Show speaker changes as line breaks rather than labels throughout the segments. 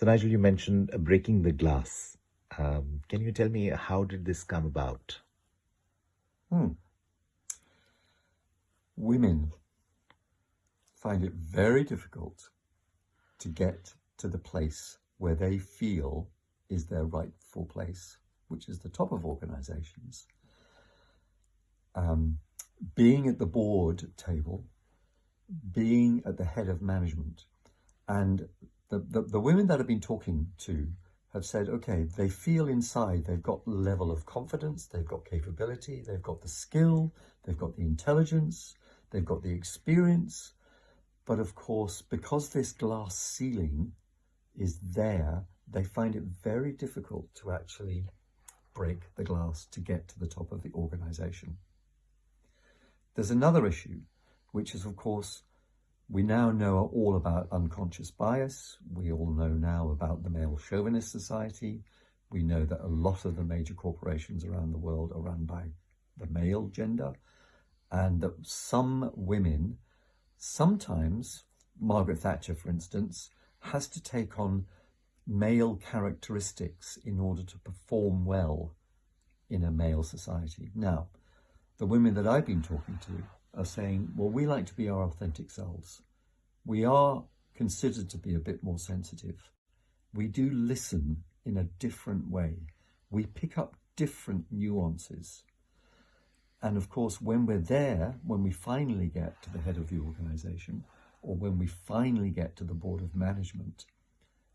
So Nigel, you mentioned breaking the glass. Can you tell me how did this come about?
Women find it very difficult to get to the place where they feel is their rightful place, which is the top of organizations. Being at the board table, being at the head of management. And the women that I've been talking to have said, okay, they feel inside they've got level of confidence, they've got capability, they've got the skill, they've got the intelligence, they've got the experience. But of course, because this glass ceiling is there, they find it very difficult to actually break the glass to get to the top of the organization. There's another issue, which is, of course, we now know all about unconscious bias. We all know now about the male chauvinist society. We know that a lot of the major corporations around the world are run by the male gender, and that some women, sometimes, Margaret Thatcher, for instance, has to take on male characteristics in order to perform well in a male society. Now, the women that I've been talking to are saying, well, we like to be our authentic selves. We are considered to be a bit more sensitive. We do listen in a different way. We pick up different nuances. And of course, when we're there, when we finally get to the head of the organization, or when we finally get to the board of management,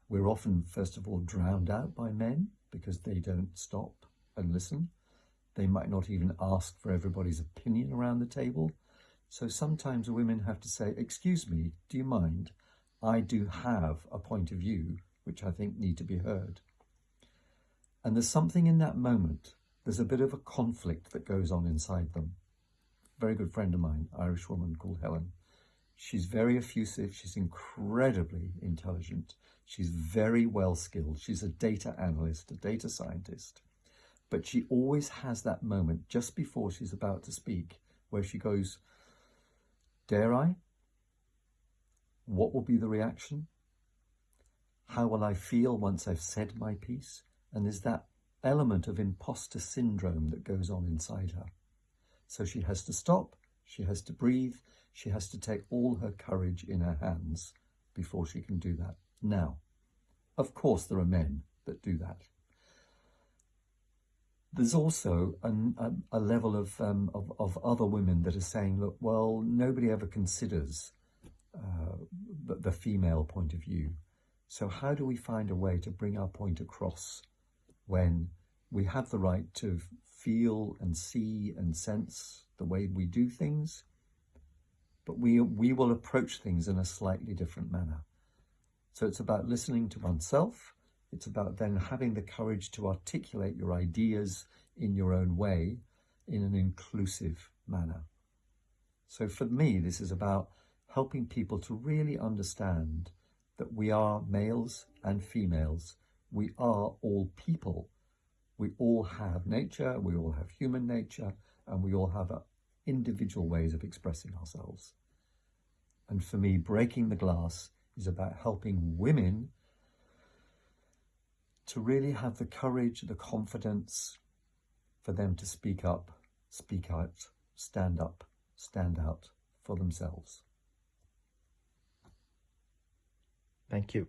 we're often, first of all, drowned out by men because they don't stop and listen. They might not even ask for everybody's opinion around the table. So sometimes women have to say, excuse me, do you mind? I do have a point of view which I think need to be heard. And there's something in that moment, there's a bit of a conflict that goes on inside them. A very good friend of mine, Irish woman called Helen. She's very effusive, she's incredibly intelligent, she's very well skilled, she's a data analyst, a data scientist. But she always has that moment just before she's about to speak where she goes, dare I? What will be the reaction? How will I feel once I've said my piece? And there's that element of imposter syndrome that goes on inside her. So she has to stop, she has to breathe, she has to take all her courage in her hands before she can do that. Now, of course, there are men that do that. There's also a level of other women that are saying, look, well, nobody ever considers the female point of view. So how do we find a way to bring our point across when we have the right to feel and see and sense the way we do things, but we will approach things in a slightly different manner. So it's about listening to oneself. It's about then having the courage to articulate your ideas in your own way, in an inclusive manner. So for me, this is about helping people to really understand that we are males and females. We are all people. We all have nature, we all have human nature, and we all have individual ways of expressing ourselves. And for me, breaking the glass is about helping women to really have the courage, the confidence for them to speak up, speak out, stand out for themselves.
Thank you.